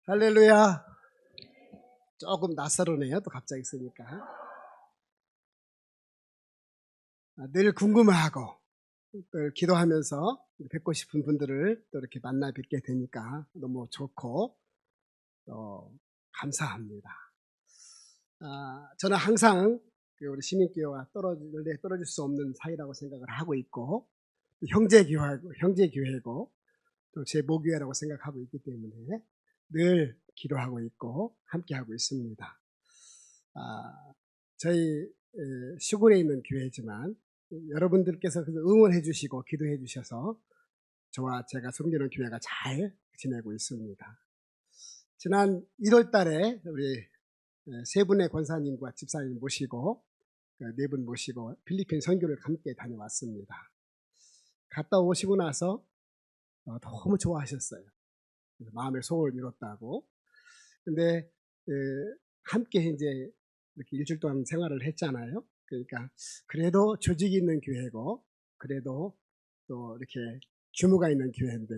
할렐루야. 조금 낯설으네요. 또 갑자기 쓰니까. 늘 궁금해하고 또 기도하면서 뵙고 싶은 분들을 또 이렇게 만나 뵙게 되니까 너무 좋고 또 감사합니다. 저는 항상 우리 시민교회와 떨어질 수 없는 사이라고 생각을 하고 있고 형제교회고 또 제 모교회라고 생각하고 있기 때문에 늘 기도하고 있고 함께하고 있습니다. 저희 시골에 있는 교회지만 여러분들께서 응원해 주시고 기도해 주셔서 저와 제가 섬기는 교회가 잘 지내고 있습니다. 지난 1월 달에 우리 세 분의 권사님과 집사님 모시고 네 분 모시고 필리핀 선교를 함께 다녀왔습니다. 갔다 오시고 나서 너무 좋아하셨어요. 마음의 소원을 이뤘다고. 근데 함께 이제 이렇게 일주일 동안 생활을 했잖아요. 그러니까 그래도 조직이 있는 교회고 그래도 또 이렇게 규모가 있는 교회인데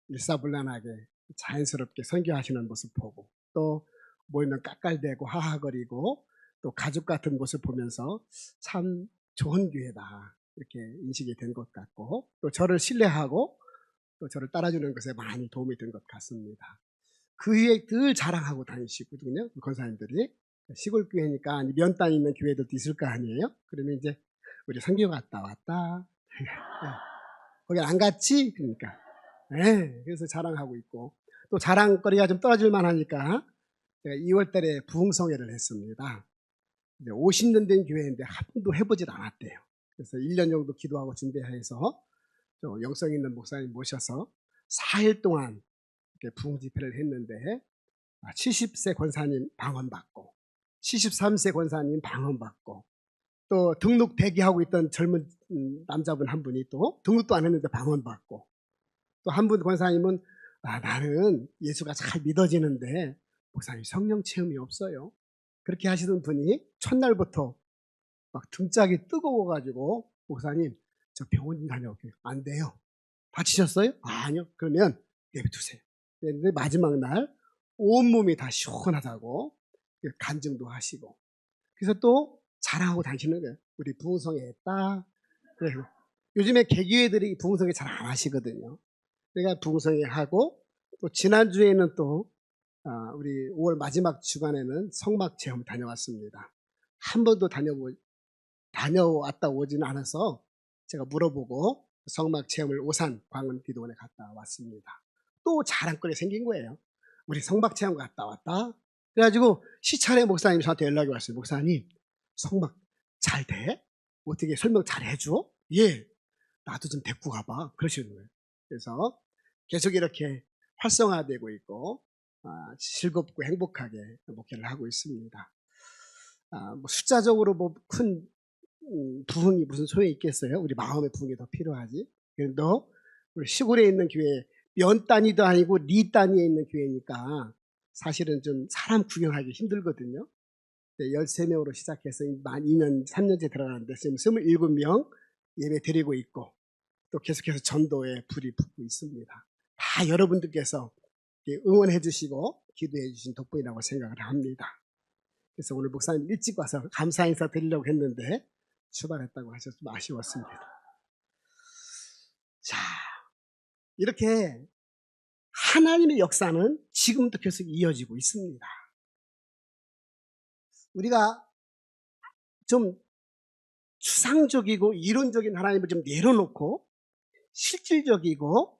일사불란하게 자연스럽게 선교하시는 모습 보고 또 모이면 깔깔대고 하하거리고 또 가족 같은 모습 보면서 참 좋은 교회다 이렇게 인식이 된 것 같고 또 저를 신뢰하고 또 저를 따라주는 것에 많이 도움이 된 것 같습니다. 그 위에 늘 자랑하고 다니시거든요. 권사님들이. 시골 교회니까 면 땅 있는 교회들도 있을 거 아니에요. 그러면 이제 우리 선교 갔다 왔다. 거기 안 갔지? 그러니까. 그래서 자랑하고 있고 또 자랑거리가 좀 떨어질 만하니까 제가 2월 달에 부흥성회를 했습니다. 이제 50년 된 교회인데 한 번도 해보질 않았대요. 그래서 1년 정도 기도하고 준비해서 또 영성 있는 목사님 모셔서 4일 동안 이렇게 부흥 집회를 했는데 70세 권사님 방언받고 73세 권사님 방언받고 또 등록 대기하고 있던 젊은 남자분 한 분이 또 등록도 안 했는데 방언받고 또 한 분 권사님은 나는 예수가 잘 믿어지는데 목사님 성령 체험이 없어요. 그렇게 하시던 분이 첫날부터 막 등짝이 뜨거워가지고 목사님 저 병원 좀 다녀올게요. 안 돼요. 다치셨어요? 아니요. 그러면 내버두세요. 그런데 마지막 날 온몸이 다 시원하다고 간증도 하시고 그래서 또 자랑하고 다니시는 거예요. 우리 부흥성에 했다. 그래서 요즘에 개교회들이 부흥성에 잘 안 하시거든요. 내가 부흥성에 하고 또 지난주에는 또 우리 5월 마지막 주간에는 성막 체험 다녀왔습니다. 한 번도 다녀왔다 오지는 않아서 제가 물어보고 성막 체험을 오산 광운기도원에 갔다 왔습니다. 또 자랑거리 생긴 거예요. 우리 성막 체험 갔다 왔다. 그래가지고 시찰의 목사님이 저한테 연락이 왔어요. 목사님 성막 잘 돼? 어떻게 설명 잘 해줘? 예. 나도 좀 데리고 가봐. 그러시는 거예요. 그래서 계속 이렇게 활성화되고 있고 즐겁고 행복하게 목회를 하고 있습니다. 뭐 숫자적으로 큰 부흥이 무슨 소용이 있겠어요? 우리 마음의 부흥이 더 필요하지. 그래도 우리 시골에 있는 교회 면 단위도 아니고 리 단위에 있는 교회니까 사실은 좀 사람 구경하기 힘들거든요. 13명으로 시작해서 만 2년, 3년째 들어가는데 지금 27명 예배 드리고 있고 또 계속해서 전도에 불이 붙고 있습니다. 다 여러분들께서 응원해 주시고 기도해 주신 덕분이라고 생각을 합니다. 그래서 오늘 목사님 일찍 와서 감사 인사 드리려고 했는데 출발했다고 하셔서 좀 아쉬웠습니다. 자, 이렇게 하나님의 역사는 지금도 계속 이어지고 있습니다. 우리가 좀 추상적이고 이론적인 하나님을 좀 내려놓고 실질적이고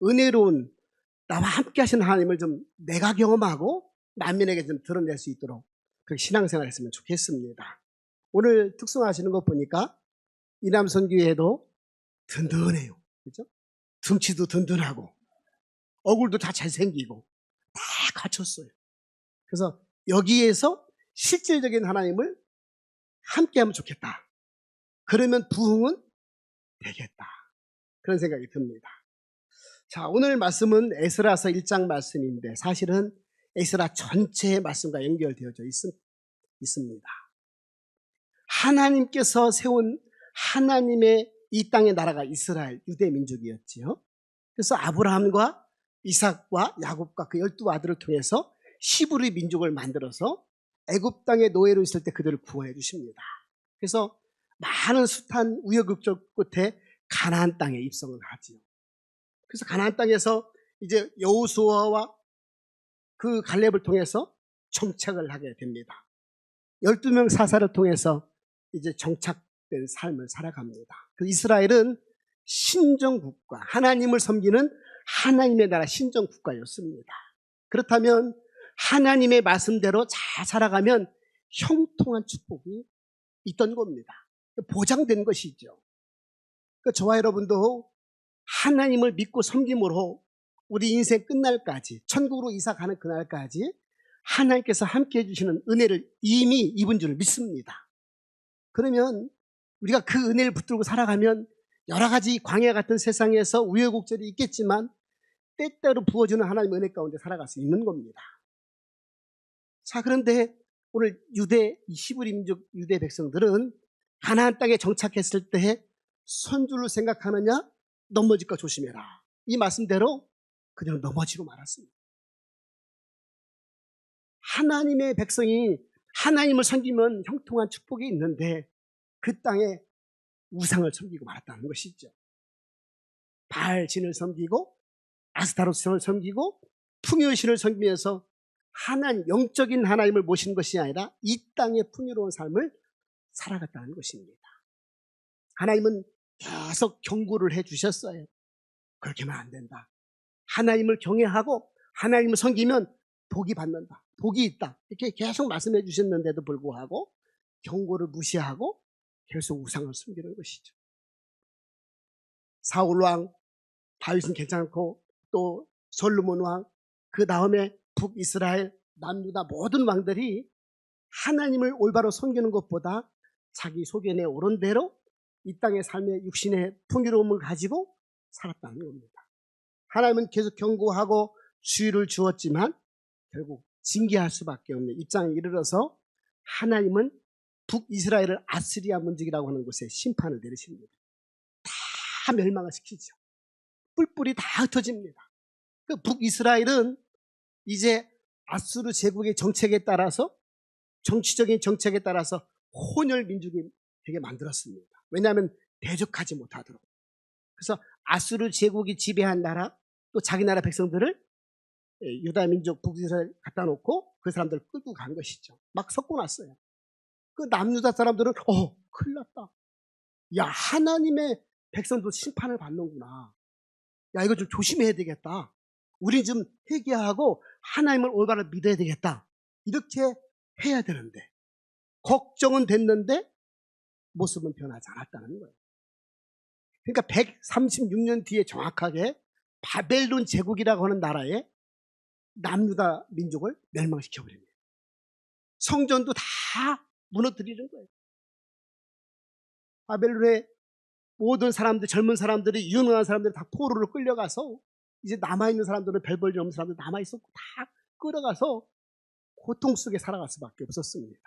은혜로운 나와 함께 하시는 하나님을 좀 내가 경험하고 만민에게 좀 드러낼 수 있도록 그렇게 신앙생활 했으면 좋겠습니다. 오늘 특성하시는 것 보니까 이남선교회도 든든해요. 그죠? 등치도 든든하고 얼굴도 다 잘생기고 다 갖췄어요. 그래서 여기에서 실질적인 하나님을 함께하면 좋겠다. 그러면 부흥은 되겠다. 그런 생각이 듭니다. 자, 오늘 말씀은 에스라서 1장 말씀인데 사실은 에스라 전체의 말씀과 연결되어져 있습니다. 하나님께서 세운 하나님의 이 땅의 나라가 이스라엘 유대 민족이었지요. 그래서 아브라함과 이삭과 야곱과 그 12아들을 통해서 히브리 민족을 만들어서 애굽 땅의 노예로 있을 때 그들을 구원해 주십니다. 그래서 많은 숱한 우여곡절 끝에 가나안 땅에 입성을 하지요. 그래서 가나안 땅에서 이제 여호수아와 그 갈렙을 통해서 정착을 하게 됩니다. 12명 사사를 통해서 이제 정착된 삶을 살아갑니다. 그 이스라엘은 신정국가, 하나님을 섬기는 하나님의 나라 신정국가였습니다. 그렇다면 하나님의 말씀대로 잘 살아가면 형통한 축복이 있던 겁니다. 보장된 것이죠. 저와 여러분도 하나님을 믿고 섬김으로 우리 인생 끝날까지, 천국으로 이사가는 그날까지 하나님께서 함께 해주시는 은혜를 이미 입은 줄 믿습니다. 그러면 우리가 그 은혜를 붙들고 살아가면 여러 가지 광야 같은 세상에서 우여곡절이 있겠지만 때때로 부어주는 하나님의 은혜 가운데 살아갈 수 있는 겁니다. 자, 그런데 오늘 히브리 민족 유대 백성들은 가나안 땅에 정착했을 때 선줄로 생각하느냐, 넘어질까 조심해라. 이 말씀대로 그냥 넘어지고 말았습니다. 하나님의 백성이 하나님을 섬기면 형통한 축복이 있는데 그 땅에 우상을 섬기고 말았다는 것이죠. 바알신을 섬기고 아스타로스를 섬기고 풍요의 신을 섬기면서 영적인 하나님을 모신 것이 아니라 이 땅의 풍요로운 삶을 살아갔다는 것입니다. 하나님은 계속 경고를 해주셨어요. 그렇게 하면 안 된다. 하나님을 경외하고 하나님을 섬기면 복이 받는다. 복이 있다. 이렇게 계속 말씀해 주셨는데도 불구하고 경고를 무시하고 계속 우상을 섬기는 것이죠. 사울왕, 다윗은 괜찮고 또 솔로몬왕, 그 다음에 북이스라엘, 남유다 모든 왕들이 하나님을 올바로 섬기는 것보다 자기 소견에 오른 대로 이 땅의 삶의 육신의 풍요로움을 가지고 살았다는 겁니다. 하나님은 계속 경고하고 주의를 주었지만 결국 징계할 수밖에 없는 입장에 이르러서 하나님은 북이스라엘을 아스리아 문지기라고 하는 곳에 심판을 내리십니다. 다 멸망을 시키죠. 뿔뿔이 다 흩어집니다. 그 북이스라엘은 이제 아수르 제국의 정책에 따라서, 정치적인 정책에 따라서 혼혈 민족이 되게 만들었습니다. 왜냐하면 대적하지 못하도록. 그래서 아수르 제국이 지배한 나라, 또 자기 나라 백성들을 유다 민족 북이스라엘 갖다 놓고 그 사람들을 끌고 간 것이죠. 막 섞어놨어요. 그 남유다 사람들은 큰일 났다. 야, 하나님의 백성도 심판을 받는구나. 야, 이거 좀 조심해야 되겠다. 우리 좀 회개하고 하나님을 올바로 믿어야 되겠다. 이렇게 해야 되는데 걱정은 됐는데 모습은 변하지 않았다는 거예요. 그러니까 136년 뒤에 정확하게 바벨론 제국이라고 하는 나라에 남유다 민족을 멸망시켜버립니다. 성전도 다 무너뜨리는 거예요. 바벨론의 모든 사람들, 젊은 사람들이, 유능한 사람들이 다 포로로 끌려가서 이제 남아있는 사람들은 별 볼 일 없는 사람들 남아있었고 다 끌어가서 고통 속에 살아갈 수밖에 없었습니다.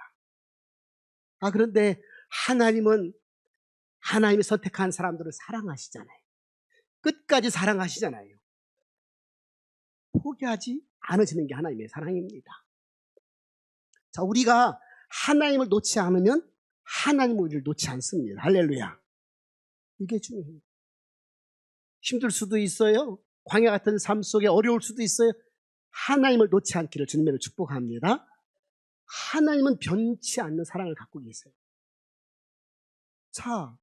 그런데 하나님은 하나님이 선택한 사람들을 사랑하시잖아요. 끝까지 사랑하시잖아요. 포기하지 않으시는 게 하나님의 사랑입니다. 자, 우리가 하나님을 놓지 않으면 하나님은 우리를 놓지 않습니다. 할렐루야. 이게 중요해요. 힘들 수도 있어요. 광야 같은 삶 속에 어려울 수도 있어요. 하나님을 놓지 않기를 주님으로 축복합니다. 하나님은 변치 않는 사랑을 갖고 계세요. 자,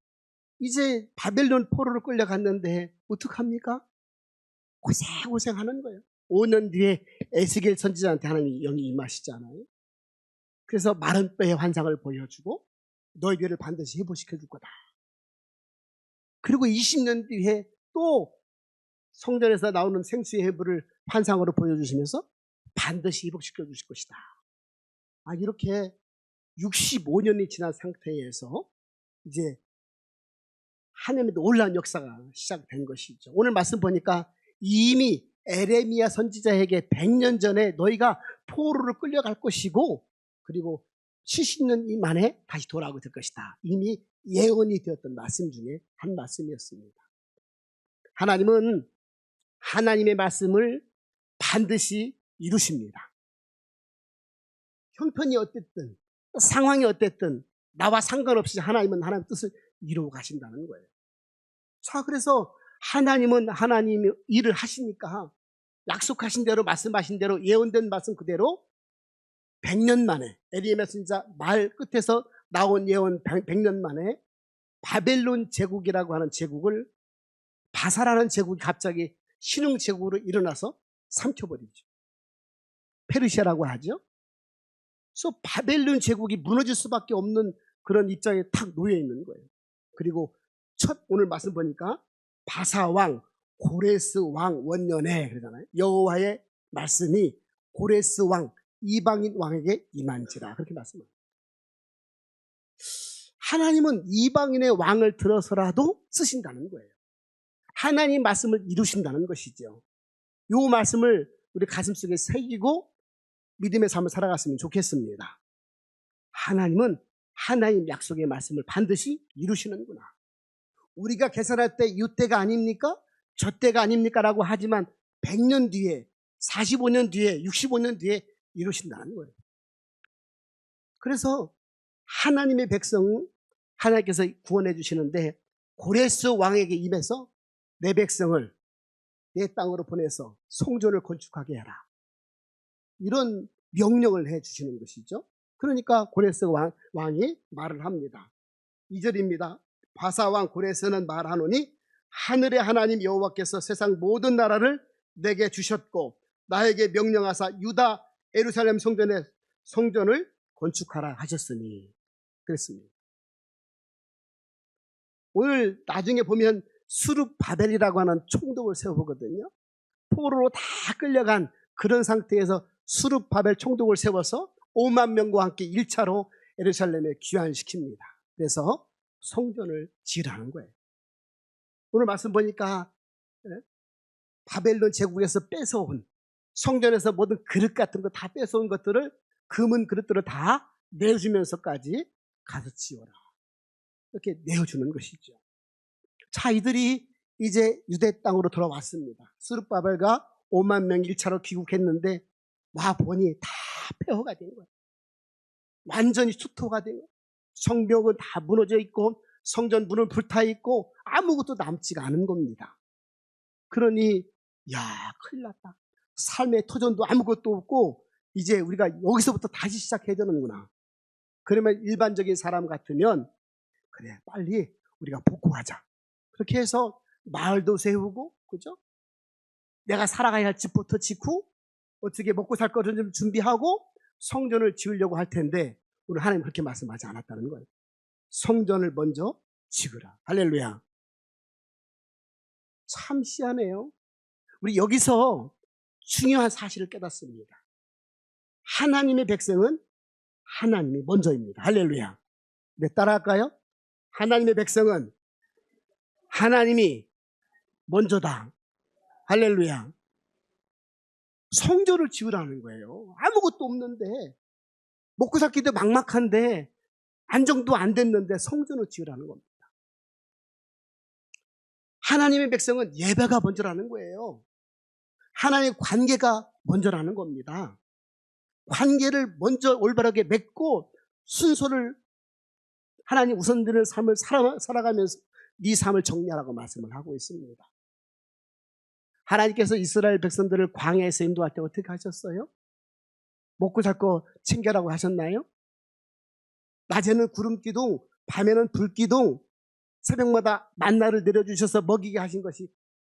이제 바벨론 포로로 끌려갔는데 어떡합니까? 고생하는 거예요. 5년 뒤에 에스겔 선지자한테 하나님이 영이 임하시잖아요. 그래서 마른 뼈의 환상을 보여주고 너희들을 반드시 회복시켜 줄 거다. 그리고 20년 뒤에 또 성전에서 나오는 생수의 해부를 환상으로 보여주시면서 반드시 회복시켜 주실 것이다. 이렇게 65년이 지난 상태에서 이제 하나님의 놀라운 역사가 시작된 것이죠. 오늘 말씀 보니까 이미 에레미야 선지자에게 100년 전에 너희가 포로를 끌려갈 것이고 그리고 70년 만에 다시 돌아오게 될 것이다. 이미 예언이 되었던 말씀 중에 한 말씀이었습니다. 하나님은 하나님의 말씀을 반드시 이루십니다. 형편이 어땠든 상황이 어땠든 나와 상관없이 하나님은 하나님의 뜻을 이루어 가신다는 거예요. 자, 그래서 하나님은 하나님이 일을 하시니까 약속하신 대로 말씀하신 대로 예언된 말씀 그대로 100년 만에 에리야 선지자 말 끝에서 나온 예언 100년 만에 바벨론 제국이라고 하는 제국을 바사라는 제국이 갑자기 신흥 제국으로 일어나서 삼켜버리죠. 페르시아라고 하죠. 그래서 바벨론 제국이 무너질 수밖에 없는 그런 입장에 탁 놓여 있는 거예요. 그리고 오늘 말씀 보니까 바사왕 고레스 왕 원년에 그러잖아요. 여호와의 말씀이 고레스 왕 이방인 왕에게 임한지라 그렇게 말씀합니다. 하나님은 이방인의 왕을 들어서라도 쓰신다는 거예요. 하나님 말씀을 이루신다는 것이죠. 이 말씀을 우리 가슴속에 새기고 믿음의 삶을 살아갔으면 좋겠습니다. 하나님은 하나님 약속의 말씀을 반드시 이루시는구나. 우리가 계산할 때 이때가 아닙니까? 저때가 아닙니까? 라고 하지만 100년 뒤에 45년 뒤에 65년 뒤에 이루신다는 거예요. 그래서 하나님의 백성 하나님께서 구원해 주시는데 고레스 왕에게 임해서 내 백성을 내 땅으로 보내서 성전을 건축하게 해라. 이런 명령을 해 주시는 것이죠. 그러니까 고레스 왕이 말을 합니다. 2절입니다. 바사왕 고레스는 말하노니 하늘의 하나님 여호와께서 세상 모든 나라를 내게 주셨고 나에게 명령하사 유다 예루살렘 성전을 건축하라 하셨으니 그랬습니다. 오늘 나중에 보면 수룹바벨이라고 하는 총독을 세워보거든요. 포로로 다 끌려간 그런 상태에서 수룹바벨 총독을 세워서 5만 명과 함께 1차로 예루살렘에 귀환시킵니다. 그래서 성전을 지으라는 거예요. 오늘 말씀 보니까 바벨론 제국에서 뺏어온 성전에서 모든 그릇 같은 거 다 뺏어온 것들을 금은 그릇들을 다 내주면서까지 가서 지어라. 이렇게 내어주는 것이죠. 자, 이들이 이제 유대 땅으로 돌아왔습니다. 스룹바벨과 5만 명 1차로 귀국했는데 와 보니 다 폐허가 된 거예요. 완전히 수토가 된 거예요. 성벽은 다 무너져 있고 성전 문은 불타 있고 아무것도 남지가 않은 겁니다. 그러니 야 큰일 났다. 삶의 터전도 아무것도 없고 이제 우리가 여기서부터 다시 시작해야 되는구나. 그러면 일반적인 사람 같으면 그래 빨리 우리가 복구하자. 그렇게 해서 마을도 세우고 그죠? 내가 살아가야 할 집부터 짓고 어떻게 먹고 살 거를 좀 준비하고 성전을 지으려고 할 텐데 우리 하나님 그렇게 말씀하지 않았다는 거예요. 성전을 먼저 지으라. 할렐루야. 참 희한해요. 우리 여기서 중요한 사실을 깨닫습니다. 하나님의 백성은 하나님이 먼저입니다. 할렐루야. 네, 따라할까요? 하나님의 백성은 하나님이 먼저다. 할렐루야. 성전을 지으라는 거예요. 아무것도 없는데 먹고 살기도 막막한데 안정도 안 됐는데 성전을 지으라는 겁니다. 하나님의 백성은 예배가 먼저라는 거예요. 하나님의 관계가 먼저라는 겁니다. 관계를 먼저 올바르게 맺고 순서를 하나님 우선되는 삶을 살아가면서 네 삶을 정리하라고 말씀을 하고 있습니다. 하나님께서 이스라엘 백성들을 광야에서 인도할 때 어떻게 하셨어요? 먹고 살 거 챙겨라고 하셨나요? 낮에는 구름기둥, 밤에는 불기둥, 새벽마다 만나를 내려주셔서 먹이게 하신 것이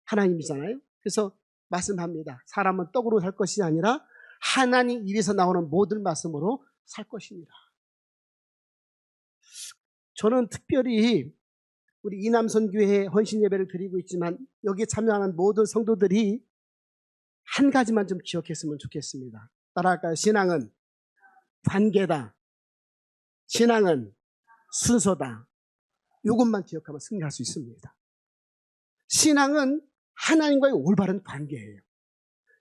하나님이잖아요. 그래서 말씀합니다. 사람은 떡으로 살 것이 아니라 하나님 입에서 나오는 모든 말씀으로 살 것입니다. 저는 특별히 우리 이남선교회 헌신 예배를 드리고 있지만 여기에 참여하는 모든 성도들이 한 가지만 좀 기억했으면 좋겠습니다. 따라할까요? 신앙은 관계다. 신앙은 순서다. 이것만 기억하면 승리할 수 있습니다. 신앙은 하나님과의 올바른 관계예요.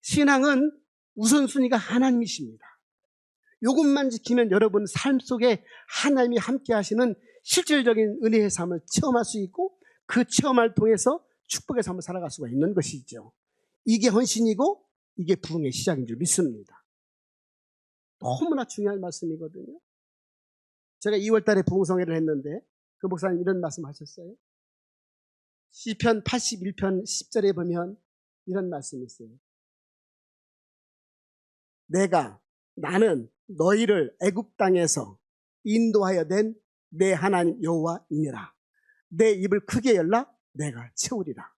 신앙은 우선순위가 하나님이십니다. 이것만 지키면 여러분 삶 속에 하나님이 함께 하시는 실질적인 은혜의 삶을 체험할 수 있고 그 체험을 통해서 축복의 삶을 살아갈 수가 있는 것이죠. 이게 헌신이고 이게 부흥의 시작인 줄 믿습니다. 너무나 중요한 말씀이거든요. 제가 2월 달에 부흥성회를 했는데 그 목사님 이런 말씀 하셨어요. 시편 81편 10절에 보면 이런 말씀이 있어요. 나는 너희를 애굽 땅에서 인도하여 낸 내 하나님 여호와이니라. 내 입을 크게 열라 내가 채우리라.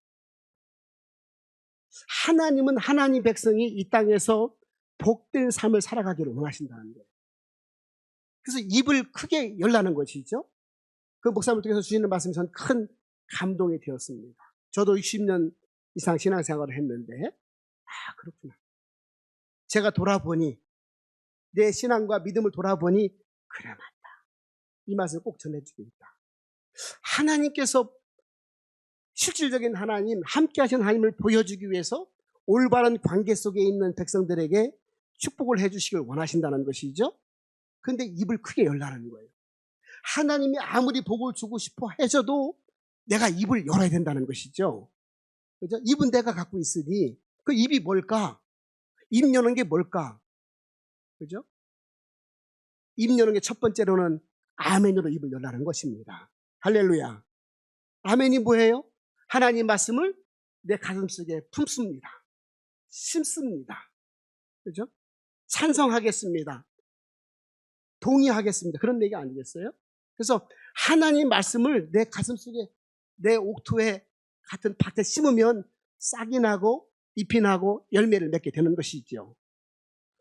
하나님은 하나님 백성이 이 땅에서 복된 삶을 살아가기를 원하신다는 거예요. 그래서 입을 크게 열라는 것이죠. 그 목사님을 통해서 주시는 말씀이 전 큰 감동이 되었습니다. 저도 60년 이상 신앙생활을 했는데 그렇구나. 제가 돌아보니 내 신앙과 믿음을 돌아보니 그래 맞다. 이 말씀을 꼭 전해주겠다. 하나님께서 실질적인 하나님, 함께 하신 하나님을 보여주기 위해서 올바른 관계 속에 있는 백성들에게 축복을 해주시길 원하신다는 것이죠. 그런데 입을 크게 열라는 거예요. 하나님이 아무리 복을 주고 싶어 해줘도 내가 입을 열어야 된다는 것이죠. 그죠? 입은 내가 갖고 있으니 그 입이 뭘까? 입 여는 게 뭘까? 그죠? 입 여는 게 첫 번째로는 아멘으로 입을 열라는 것입니다. 할렐루야. 아멘이 뭐예요? 하나님 말씀을 내 가슴속에 품습니다. 심습니다. 그죠? 찬성하겠습니다. 동의하겠습니다. 그런 얘기 아니겠어요? 그래서 하나님 말씀을 내 가슴속에 내 옥토에 같은 밭에 심으면 싹이 나고 잎이 나고 열매를 맺게 되는 것이죠.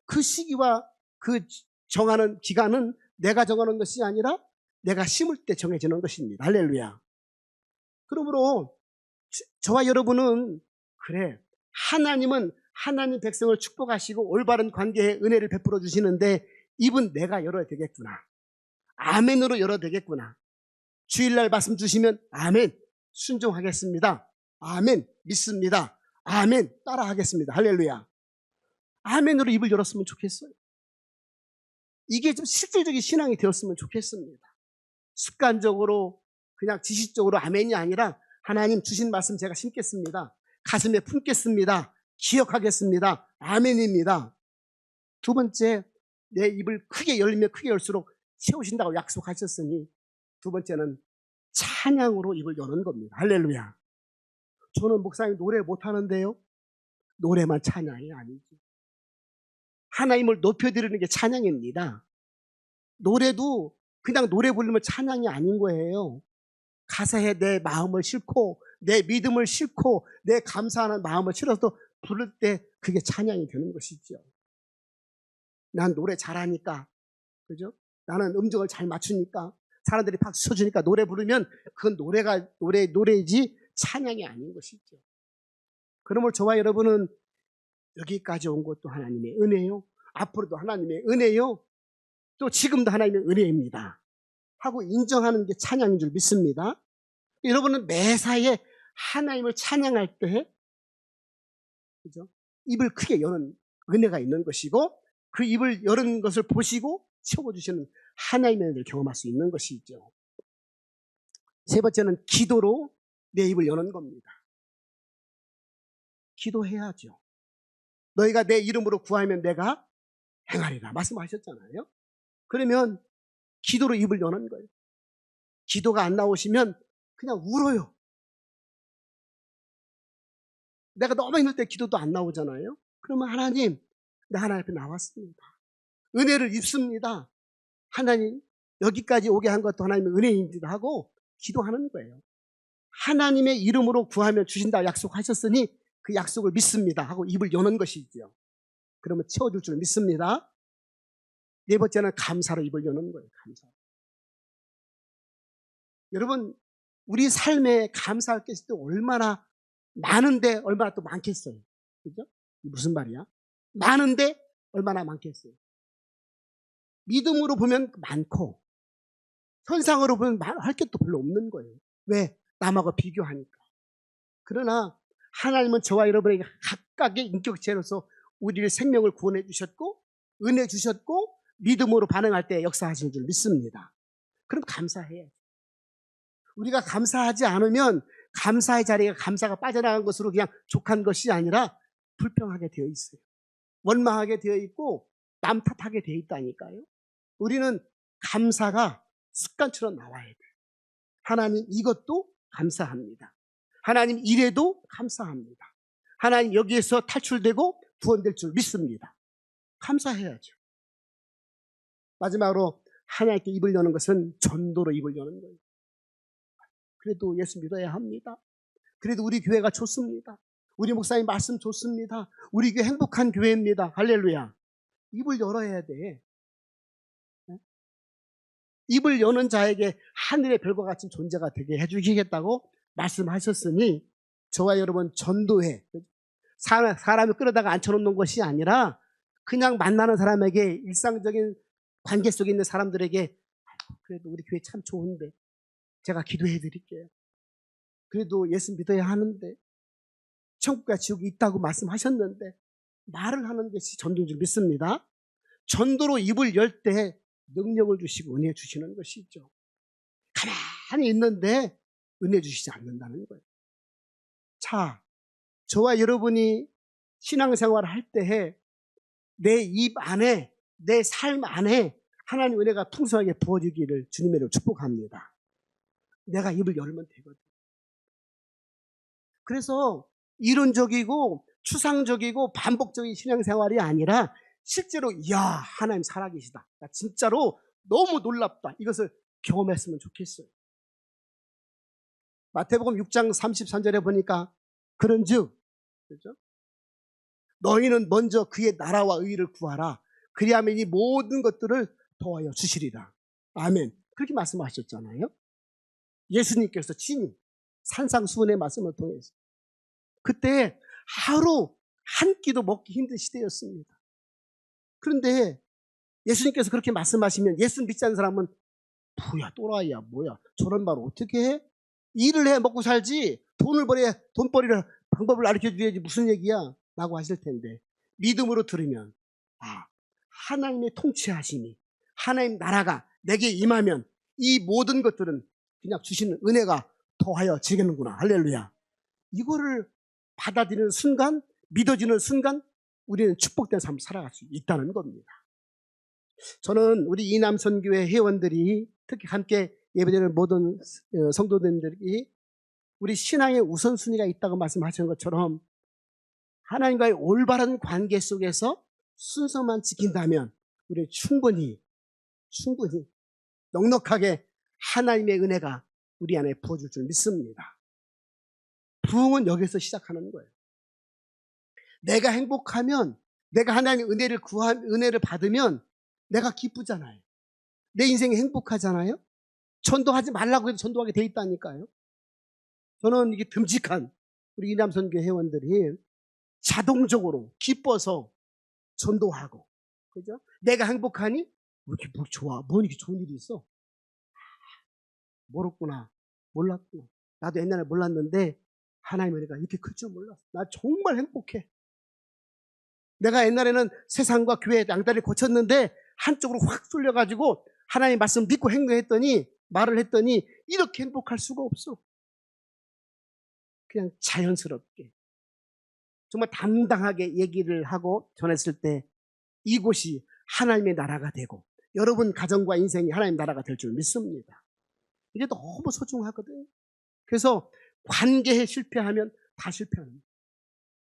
그 시기와 그 정하는 기간은 내가 정하는 것이 아니라 내가 심을 때 정해지는 것입니다. 할렐루야. 그러므로 저와 여러분은 그래 하나님은 하나님 백성을 축복하시고 올바른 관계에 은혜를 베풀어 주시는데 입은 내가 열어야 되겠구나. 아멘으로 열어야 되겠구나. 주일날 말씀 주시면 아멘 순종하겠습니다. 아멘 믿습니다. 아멘 따라하겠습니다. 할렐루야. 아멘으로 입을 열었으면 좋겠어요. 이게 좀 실질적인 신앙이 되었으면 좋겠습니다. 습관적으로 그냥 지식적으로 아멘이 아니라 하나님 주신 말씀 제가 심겠습니다. 가슴에 품겠습니다. 기억하겠습니다. 아멘입니다. 두 번째, 내 입을 크게 열면 크게 열수록 채우신다고 약속하셨으니 두 번째는 찬양으로 입을 여는 겁니다. 할렐루야. 저는 목사님 노래 못하는데요. 노래만 찬양이 아니죠. 하나님을 높여드리는 게 찬양입니다. 노래도 그냥 노래 부르면 찬양이 아닌 거예요. 가사에 내 마음을 싣고 내 믿음을 싣고 내 감사하는 마음을 실어서 부를 때 그게 찬양이 되는 것이죠. 난 노래 잘하니까, 그죠? 나는 음정을 잘 맞추니까 사람들이 박수 쳐주니까 노래 부르면 그건 노래이지 찬양이 아닌 것이죠. 그러므로 저와 여러분은 여기까지 온 것도 하나님의 은혜요. 앞으로도 하나님의 은혜요. 또 지금도 하나님의 은혜입니다. 하고 인정하는 게 찬양인 줄 믿습니다. 여러분은 매사에 하나님을 찬양할 때, 그죠? 입을 크게 여는 은혜가 있는 것이고, 그 입을 여는 것을 보시고 채워주시는 하나님의 은혜를 경험할 수 있는 것이죠. 세 번째는 기도로 내 입을 여는 겁니다. 기도해야죠. 너희가 내 이름으로 구하면 내가 행하리라 말씀하셨잖아요. 그러면 기도로 입을 여는 거예요. 기도가 안 나오시면 그냥 울어요. 내가 너무 힘들 때 기도도 안 나오잖아요. 그러면 하나님, 나 하나님 앞에 나왔습니다. 은혜를 입습니다. 하나님, 여기까지 오게 한 것도 하나님의 은혜입니다 하고 기도하는 거예요. 하나님의 이름으로 구하면 주신다 약속하셨으니 그 약속을 믿습니다 하고 입을 여는 것이죠. 그러면 채워줄 줄 믿습니다. 네 번째는 감사로 입을 여는 거예요. 감사. 여러분, 우리 삶에 감사할 것이 또 얼마나 많은데 얼마나 또 많겠어요. 그죠? 무슨 말이야? 많은데 얼마나 많겠어요. 믿음으로 보면 많고 현상으로 보면 할 게 또 별로 없는 거예요. 왜? 남하고 비교하니까. 그러나 하나님은 저와 여러분에게 각각의 인격체로서 우리의 생명을 구원해 주셨고 은혜 주셨고 믿음으로 반응할 때 역사하시는 줄 믿습니다. 그럼 감사해야죠. 우리가 감사하지 않으면 감사의 자리가 감사가 빠져나간 것으로 그냥 족한 것이 아니라 불평하게 되어 있어요. 원망하게 되어 있고 남 탓하게 되어 있다니까요. 우리는 감사가 습관처럼 나와야 돼요. 하나님 이것도 감사합니다. 하나님 이래도 감사합니다. 하나님 여기에서 탈출되고 구원될 줄 믿습니다. 감사해야죠. 마지막으로 하나님께 입을 여는 것은 전도로 입을 여는 거예요. 그래도 예수 믿어야 합니다. 그래도 우리 교회가 좋습니다. 우리 목사님 말씀 좋습니다. 우리 교회 행복한 교회입니다. 할렐루야. 입을 열어야 돼. 입을 여는 자에게 하늘의 별과 같은 존재가 되게 해주시겠다고 말씀하셨으니 저와 여러분 전도회, 사람을 끌어다가 앉혀놓는 것이 아니라 그냥 만나는 사람에게 일상적인 관계 속에 있는 사람들에게 그래도 우리 교회 참 좋은데 제가 기도해 드릴게요. 그래도 예수 믿어야 하는데 천국과 지옥이 있다고 말씀하셨는데 말을 하는 것이 전도인 줄 믿습니다. 전도로 입을 열 때 능력을 주시고 은혜 주시는 것이죠. 가만히 있는데 은혜 주시지 않는다는 거예요. 자, 저와 여러분이 신앙생활을 할 때에 내 입 안에, 내 삶 안에 하나님 은혜가 풍성하게 부어지기를 주님의 이름으로 축복합니다. 내가 입을 열면 되거든. 그래서 이론적이고 추상적이고 반복적인 신앙생활이 아니라 실제로 이야 하나님 살아계시다. 나 진짜로 너무 놀랍다. 이것을 경험했으면 좋겠어요. 마태복음 6장 33절에 보니까 그런즉 그렇죠? 너희는 먼저 그의 나라와 의를 구하라. 그리하면 이 모든 것들을 더하여 주시리라. 아멘. 그렇게 말씀하셨잖아요. 예수님께서 친히 산상수훈의 말씀을 통해서 그때 하루 한 끼도 먹기 힘든 시대였습니다. 그런데 예수님께서 그렇게 말씀하시면 예수 믿지 않는 사람은 뭐야 또라이야 뭐야 저런 말 어떻게 해? 일을 해 먹고 살지 돈벌이를 방법을 가르쳐줘야지 무슨 얘기야? 라고 하실 텐데 믿음으로 들으면 하나님의 통치하심이 하나님 나라가 내게 임하면 이 모든 것들은 그냥 주시는 은혜가 더하여 지겠는구나. 할렐루야. 이거를 받아들이는 순간 믿어지는 순간 우리는 축복된 삶을 살아갈 수 있다는 겁니다. 저는 우리 이남선교회 회원들이 특히 함께 예배드리는 모든 성도님들이 우리 신앙의 우선순위가 있다고 말씀하시는 것처럼 하나님과의 올바른 관계 속에서 순서만 지킨다면 우리는 충분히 넉넉하게 하나님의 은혜가 우리 안에 부어줄 줄 믿습니다. 부흥은 여기서 시작하는 거예요. 내가 행복하면 내가 하나님의 은혜를 받으면 내가 기쁘잖아요. 내 인생이 행복하잖아요. 전도하지 말라고 해도 전도하게 돼 있다니까요. 저는 이게 듬직한 우리 이남선교 회원들이 자동적으로 기뻐서 전도하고, 그죠? 내가 행복하니 뭐 이렇게 뭐 좋아, 뭐 이렇게 좋은 일이 있어? 몰랐구나. 나도 옛날에 몰랐는데 하나님의 은혜가 이렇게 클 줄 몰랐어. 나 정말 행복해. 내가 옛날에는 세상과 교회 양다리를 거쳤는데 한쪽으로 확 쏠려가지고 하나님 말씀 믿고 말을 했더니 이렇게 행복할 수가 없어. 그냥 자연스럽게 정말 당당하게 얘기를 하고 전했을 때 이곳이 하나님의 나라가 되고 여러분 가정과 인생이 하나님의 나라가 될 줄 믿습니다. 이게 너무 소중하거든요. 그래서 관계에 실패하면 다 실패하는 거예요.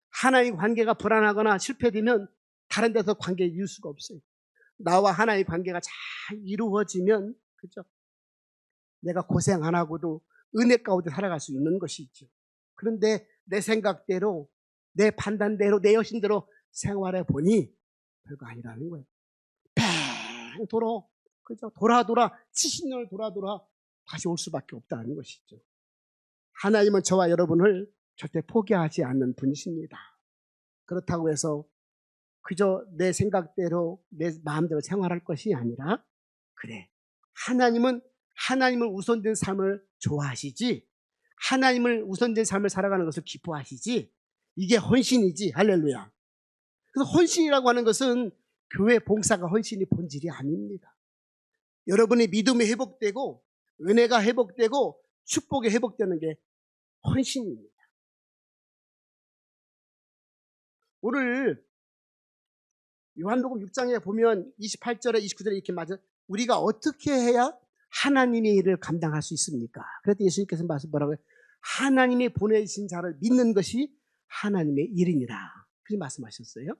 하나님의 관계가 불안하거나 실패되면 다른 데서 관계를 이룰 수가 없어요. 나와 하나님의 관계가 잘 이루어지면, 그죠? 내가 고생 안 하고도 은혜 가운데 살아갈 수 있는 것이 있죠. 그런데 내 생각대로, 내 판단대로, 내 여신대로 생활해 보니 별거 아니라는 거예요. 뱅 돌아, 그죠? 돌아 70년을 돌아 다시 올 수밖에 없다는 것이죠. 하나님은 저와 여러분을 절대 포기하지 않는 분이십니다. 그렇다고 해서 그저 내 생각대로 내 마음대로 생활할 것이 아니라 그래, 하나님을 우선된 삶을 좋아하시지, 하나님을 우선된 삶을 살아가는 것을 기뻐하시지, 이게 헌신이지. 할렐루야. 그래서 헌신이라고 하는 것은 교회 봉사가 헌신이 본질이 아닙니다. 여러분의 믿음이 회복되고 은혜가 회복되고 축복이 회복되는 게 헌신입니다. 오늘 요한복음 6장에 보면 28절에 29절에 이렇게 맞아. 우리가 어떻게 해야 하나님의 일을 감당할 수 있습니까? 그랬더니 예수님께서 뭐라고요? 하나님이 보내신 자를 믿는 것이 하나님의 일이니라. 그렇게 말씀하셨어요.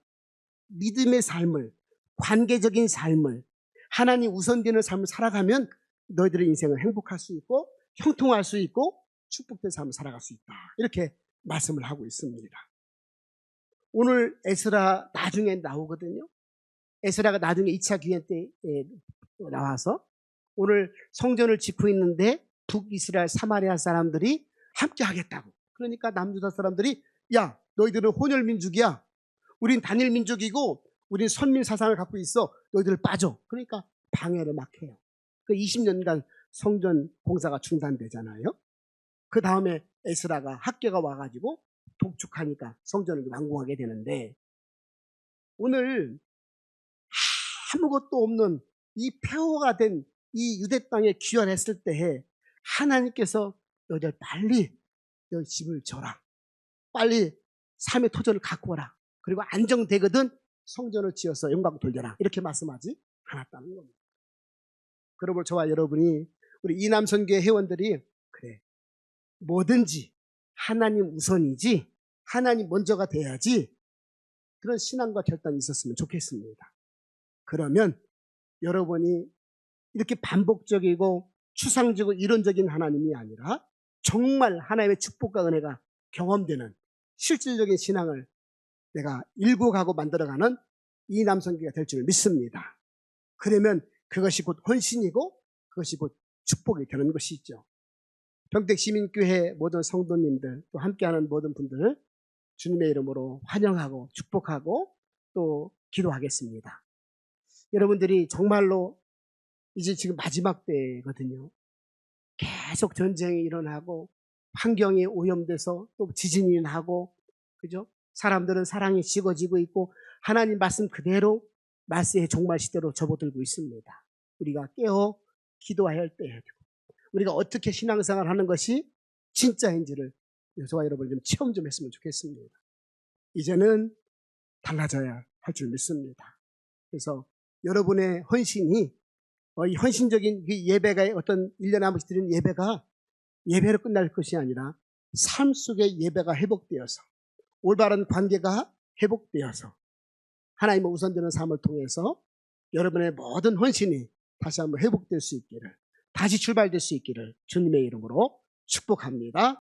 믿음의 삶을, 관계적인 삶을, 하나님 우선되는 삶을 살아가면 너희들의 인생은 행복할 수 있고 형통할 수 있고 축복된 삶을 살아갈 수 있다. 이렇게 말씀을 하고 있습니다. 오늘 에스라 나중에 나오거든요. 에스라가 나중에 2차 기회 때 나와서 오늘 성전을 짓고 있는데 북이스라엘 사마리아 사람들이 함께 하겠다고. 그러니까 남유다 사람들이 야, 너희들은 혼혈 민족이야. 우린 단일 민족이고 우린 선민 사상을 갖고 있어. 너희들 빠져. 그러니까 방해를 막 해요. 그 20년간 성전 공사가 중단되잖아요. 그 다음에 에스라가 학교가 와가지고 독촉하니까 성전을 완공하게 되는데 오늘 아무것도 없는 이 폐허가 된 이 유대 땅에 귀환했을 때에 하나님께서 너희들 빨리 너희 집을 져라. 빨리 삶의 토전을 갖고 오라. 그리고 안정되거든 성전을 지어서 영광 돌려라. 이렇게 말씀하지 않았다는 겁니다. 그러므로 저와 여러분이 우리 이남선교회 회원들이 그래 뭐든지 하나님 우선이지 하나님 먼저가 돼야지 그런 신앙과 결단이 있었으면 좋겠습니다. 그러면 여러분이 이렇게 반복적이고 추상적이고 이론적인 하나님이 아니라 정말 하나님의 축복과 은혜가 경험되는 실질적인 신앙을 내가 일구가고 만들어가는 이남선교회가 될 줄 믿습니다. 그러면 그것이 곧 헌신이고 그것이 곧 축복이 되는 것이죠. 평택시민교회 모든 성도님들 또 함께하는 모든 분들을 주님의 이름으로 환영하고 축복하고 또 기도하겠습니다. 여러분들이 정말로 이제 지금 마지막 때거든요. 계속 전쟁이 일어나고 환경이 오염돼서 또 지진이 나고 그죠? 사람들은 사랑이 식어지고 있고 하나님 말씀 그대로 말세의 종말 시대로 접어들고 있습니다. 우리가 깨어 기도해야 할 때예요. 우리가 어떻게 신앙생활을 하는 것이 진짜인지를 저와 여러분 좀 체험 좀 했으면 좋겠습니다. 이제는 달라져야 할 줄 믿습니다. 그래서 여러분의 헌신이 이 헌신적인 예배가 어떤 1년에 한 번씩 드리는 예배가 예배로 끝날 것이 아니라 삶 속의 예배가 회복되어서 올바른 관계가 회복되어서 하나님의 우선되는 삶을 통해서 여러분의 모든 헌신이 다시 한번 회복될 수 있기를 다시 출발될 수 있기를 주님의 이름으로 축복합니다.